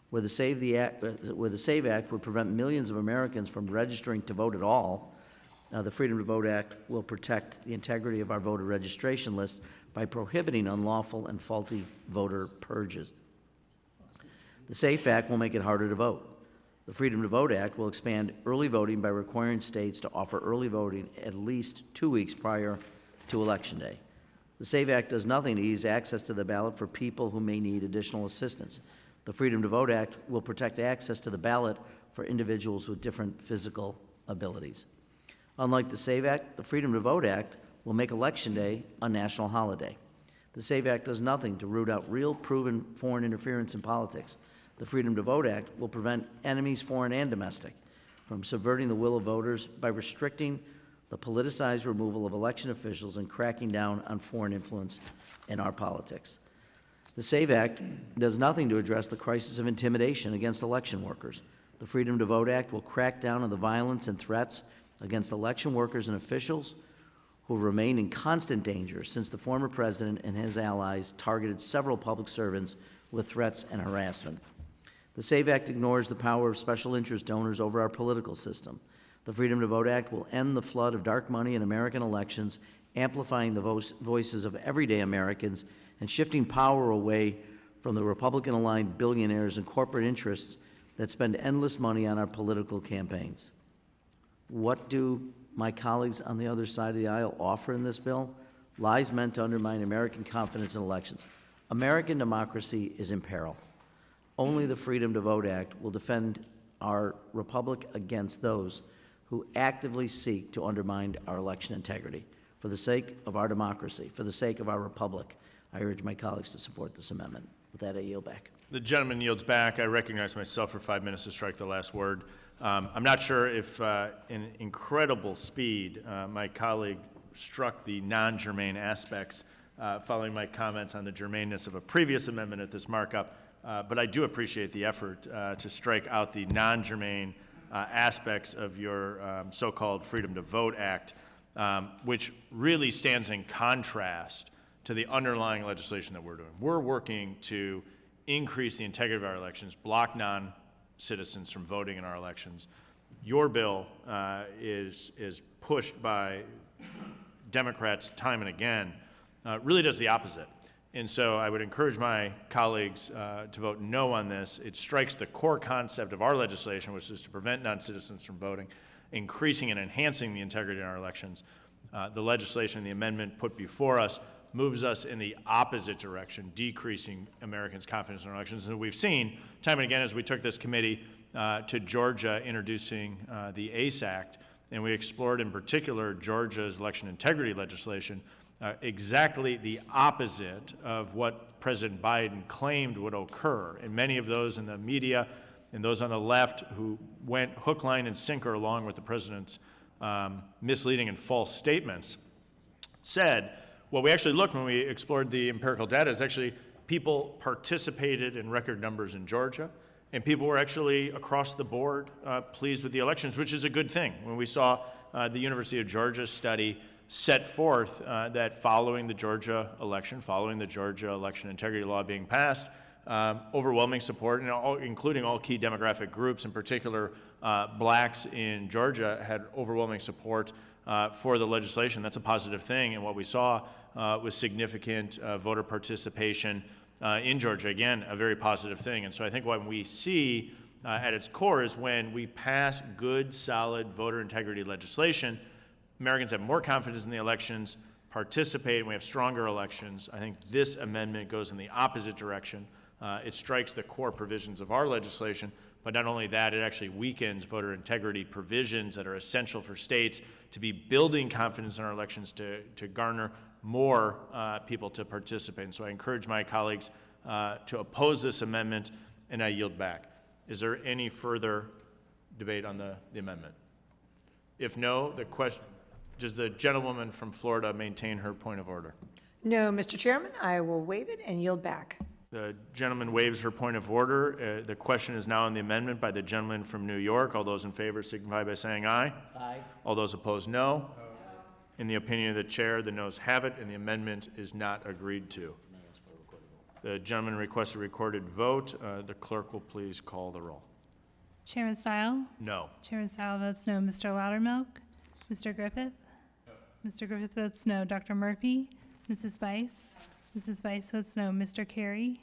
Where the SAVE Act would prevent millions of Americans from registering to vote at all, the Freedom to Vote Act will protect the integrity of our voter registration list by prohibiting unlawful and faulty voter purges. The SAFE Act will make it harder to vote. The Freedom to Vote Act will expand early voting by requiring states to offer early voting at least 2 weeks prior to Election Day. The SAVE Act does nothing to ease access to the ballot for people who may need additional assistance. The Freedom to Vote Act will protect access to the ballot for individuals with different physical abilities. Unlike the SAVE Act, the Freedom to Vote Act will make Election Day a national holiday. The SAVE Act does nothing to root out real, proven foreign interference in politics. The Freedom to Vote Act will prevent enemies, foreign and domestic, from subverting the will of voters by restricting the politicized removal of election officials and cracking down on foreign influence in our politics. The SAVE Act does nothing to address the crisis of intimidation against election workers. The Freedom to Vote Act will crack down on the violence and threats against election workers and officials who remain in constant danger since the former president and his allies targeted several public servants with threats and harassment. The SAVE Act ignores the power of special interest donors over our political system. The Freedom to Vote Act will end the flood of dark money in American elections, amplifying the voices of everyday Americans and shifting power away from the Republican-aligned billionaires and corporate interests that spend endless money on our political campaigns. What do my colleagues on the other side of the aisle offer in this bill? Lies meant to undermine American confidence in elections. American democracy is in peril. Only the Freedom to Vote Act will defend our republic against those who actively seek to undermine our election integrity. For the sake of our democracy, for the sake of our republic, I urge my colleagues to support this amendment. With that, I yield back. The gentleman yields back. I recognize myself for 5 minutes to strike the last word. I'm not sure if, in incredible speed, my colleague struck the non-germane aspects following my comments on the germaneness of a previous amendment at this markup, but I do appreciate the effort to strike out the non-germane aspects of your so-called Freedom to Vote Act, which really stands in contrast to the underlying legislation that we're doing. We're working to increase the integrity of our elections, block non-citizens from voting in our elections. Your bill is pushed by Democrats time and again, really does the opposite. And so I would encourage my colleagues to vote no on this. It strikes the core concept of our legislation, which is to prevent non-citizens from voting, increasing and enhancing the integrity in our elections. The legislation, the amendment put before us, moves us in the opposite direction, decreasing Americans' confidence in our elections. And we've seen time and again as we took this committee to Georgia introducing the ACE Act, and we explored in particular Georgia's election integrity legislation, exactly the opposite of what President Biden claimed would occur. And many of those in the media and those on the left who went hook, line, and sinker along with the president's misleading and false statements said, well, we actually looked when we explored the empirical data is actually people participated in record numbers in Georgia, and people were actually across the board pleased with the elections, which is a good thing. When we saw the University of Georgia study set forth that following the Georgia election integrity law being passed, overwhelming support, and including all key demographic groups, in particular blacks in Georgia, had overwhelming support for the legislation. That's a positive thing, and what we saw was significant voter participation in Georgia. Again, a very positive thing. And so I think what we see at its core is when we pass good, solid voter integrity legislation, Americans have more confidence in the elections, participate, and we have stronger elections. I think this amendment goes in the opposite direction. It strikes the core provisions of our legislation, but not only that, it actually weakens voter integrity provisions that are essential for states to be building confidence in our elections to garner more people to participate. And so I encourage my colleagues to oppose this amendment, and I yield back. Is there any further debate on the amendment? If no, the question, does the gentlewoman from Florida maintain her point of order? No, Mr. Chairman, I will waive it and yield back. The gentleman waives her point of order. The question is now on the amendment by the gentleman from New York. All those in favor signify by saying aye. Aye. All those opposed, no. In the opinion of the chair, the noes have it, and the amendment is not agreed to. The gentleman requests a recorded vote. The clerk will please call the roll. Chairman Steil? No. Chairman Steil votes no. Mr. Loudermilk? Mr. Griffith? No. Mr. Griffith votes no. Dr. Murphy? Mrs. Bice? Mrs. Bice votes no. Mr. Carey?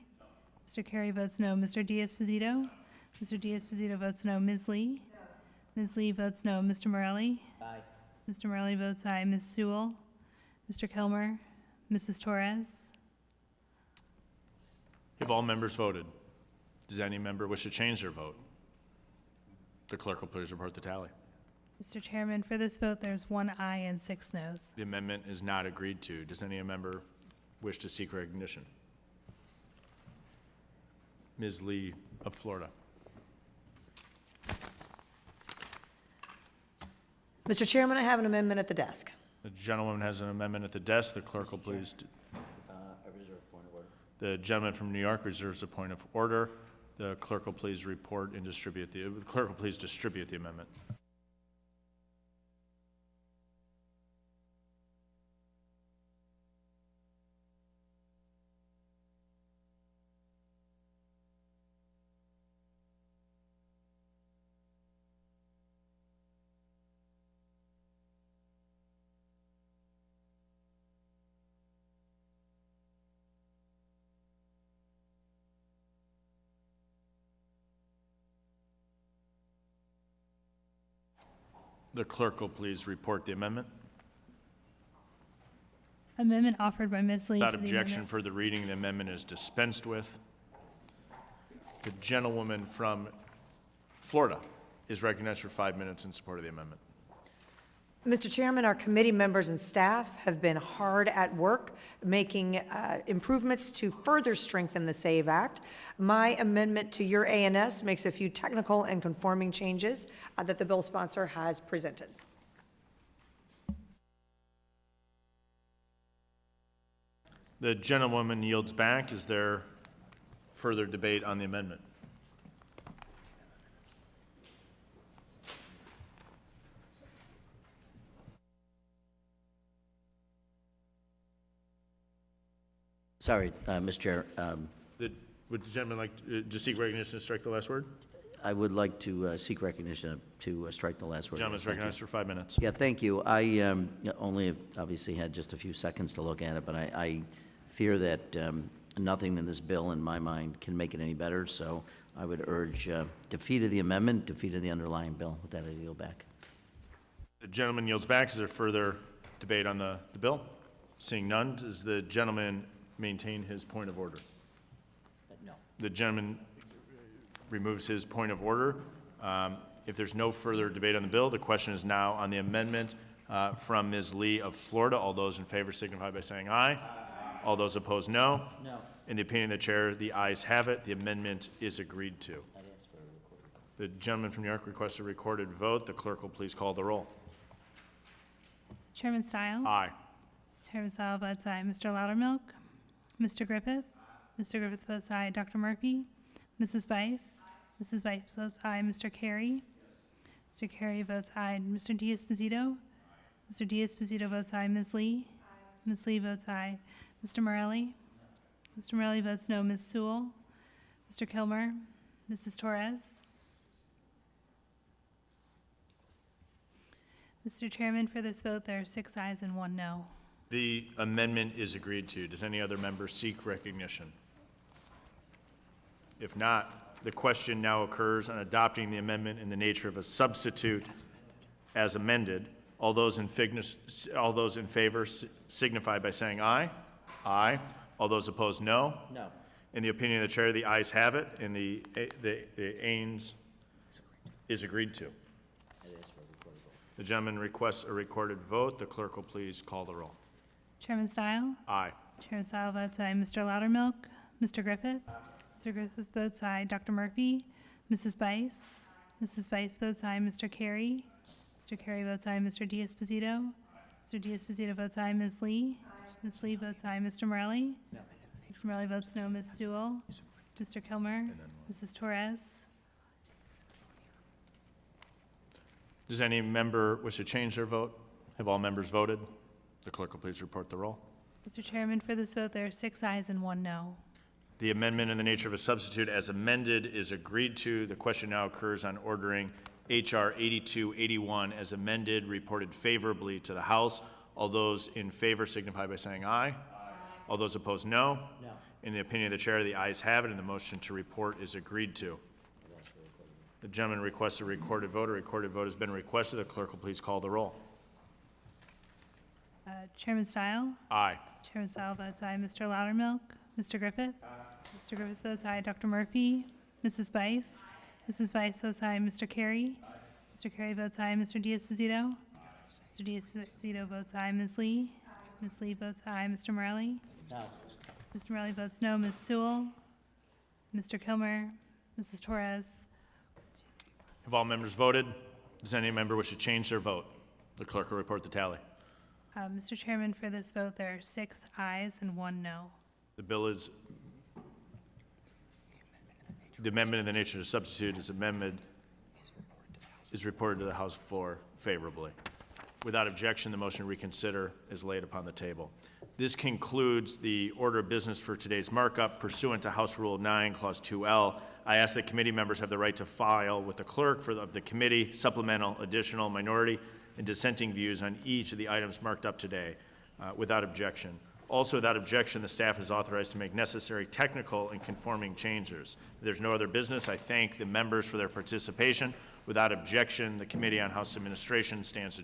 Mr. Carey votes no. Mr. Diaz-Fazito? Mr. Diaz-Fazito votes no. Ms. Lee? Ms. Lee votes no. Mr. Morelli? Aye. Mr. Morelli votes aye. Ms. Sewell? Mr. Kilmer? Mrs. Torres? Have all members voted? Does any member wish to change their vote? The clerk will please report the tally. Mr. Chairman, for this vote, there's 1 aye and 6 noes. The amendment is not agreed to. Does any member wish to seek recognition? Ms. Lee of Florida. Mr. Chairman, I have an amendment at the desk. The gentleman has an amendment at the desk. The clerk will please. I reserve point of order. The gentleman from New York reserves a point of order. The clerk will please report and distribute the clerk will please distribute the amendment. The clerk will please report the amendment. Amendment offered by Ms. Lee to Without the objection amendment. for the reading, the amendment is dispensed with. The gentlewoman from Florida is recognized for 5 minutes in support of the amendment. Mr. Chairman, our committee members and staff have been hard at work making improvements to further strengthen the SAVE Act. My amendment to your ANS makes a few technical and conforming changes that the bill sponsor has presented. The gentlewoman yields back. Is there further debate on the amendment? Sorry, Mr. Chair, Would the gentleman like to seek recognition to strike the last word? I would like to seek recognition to strike the last word. Gentleman is Thank you. recognized for 5 minutes. Yeah, thank you. I only obviously had just a few seconds to look at it, but I fear that nothing in this bill, in my mind, can make it any better, so I would urge defeat of the amendment, defeat of the underlying bill. With that, I yield back. The gentleman yields back. Is there further debate on the bill? Seeing none, does the gentleman maintain his point of order? No. The gentleman removes his point of order. If there's no further debate on the bill, the question is now on the amendment from Ms. Lee of Florida. All those in favor signify by saying aye. All those opposed, no. No. In the opinion of the chair, the ayes have it. The amendment is agreed to. The gentleman from New York requests a recorded vote. The clerk will please call the roll. Chairman Steil? Aye. Chairman Steil votes aye. Mr. Loudermilk? Mr. Griffith? Mr. Griffith votes aye. Dr. Murphy? Mrs. Bice? Mrs. Bice votes aye. Mr. Carey? Mr. Carey votes aye. Mr. Diaz-Pozito? Mr. Diaz-Pozito votes aye. Ms. Lee? Ms. Lee votes aye. Mr. Morelli? Mr. Morelli votes no. Ms. Sewell? Mr. Kilmer? Mrs. Torres? Mr. Chairman, for this vote, there are 6 ayes and 1 no. The amendment is agreed to. Does any other member seek recognition? If not, the question now occurs on adopting the amendment in the nature of a substitute as amended. All those in favor signify by saying aye. Aye. All those opposed, no. No. In the opinion of the chair, the ayes have it, and the ayes is agreed to. The gentleman requests a recorded vote. The clerk will please call the roll. Chairman Steil? Aye. Chairman Steil votes aye. Mr. Loudermilk? Mr. Griffith? Mr. Griffith votes aye. Dr. Murphy? Mrs. Bice? Mrs. Bice votes aye. Mr. Carey? Mr. Carey votes aye. Mr. Diaz-Pozito? Mr. Diaz-Pozito votes aye. Ms. Lee? Ms. Lee votes aye. Mr. Morelli? Mr. Morelli votes no. Ms. Sewell? Mr. Kilmer? Mrs. Torres? Does any member wish to change their vote? Have all members voted? The clerk will please report the roll. Mr. Chairman, for this vote, there are 6 ayes and 1 no. The amendment in the nature of a substitute as amended is agreed to. The question now occurs on ordering H.R. 8281 as amended, reported favorably to the House. All those in favor signify by saying aye. Aye. All those opposed, no. No. In the opinion of the chair, the ayes have it, and the motion to report is agreed to. The gentleman requests a recorded vote. A recorded vote has been requested. The clerk will please call the roll. Chairman Steil? Aye. Chairman Steil votes aye. Mr. Loudermilk? Mr. Griffith? Mr. Griffith votes aye. Dr. Murphy? Mrs. Weiss? Mrs. Weiss votes aye. Mr. Carey? Mr. Carey votes aye. Mr. Diaz-Fazito? Mr. Diaz-Fazito votes aye. Ms. Lee? Ms. Lee votes aye. Mr. Morelli? Mr. Morelli votes no. Ms. Sewell? Mr. Kilmer? Mrs. Torres? Have all members voted? Does any member wish to change their vote? The clerk will report the tally. Mr. Chairman, for this vote, there are 6 ayes and 1 no. The bill is, the amendment in the nature of substitute is amendment is reported to the House floor favorably. Without objection, the motion to reconsider is laid upon the table. This concludes the order of business for today's markup pursuant to House Rule 9, Clause 2L. I ask that committee members have the right to file with the clerk of the committee supplemental, additional, minority, and dissenting views on each of the items marked up today without objection. Also, without objection, the staff is authorized to make necessary technical and conforming changes. If there's no other business, I thank the members for their participation. Without objection, the Committee on House Administration stands adjourned.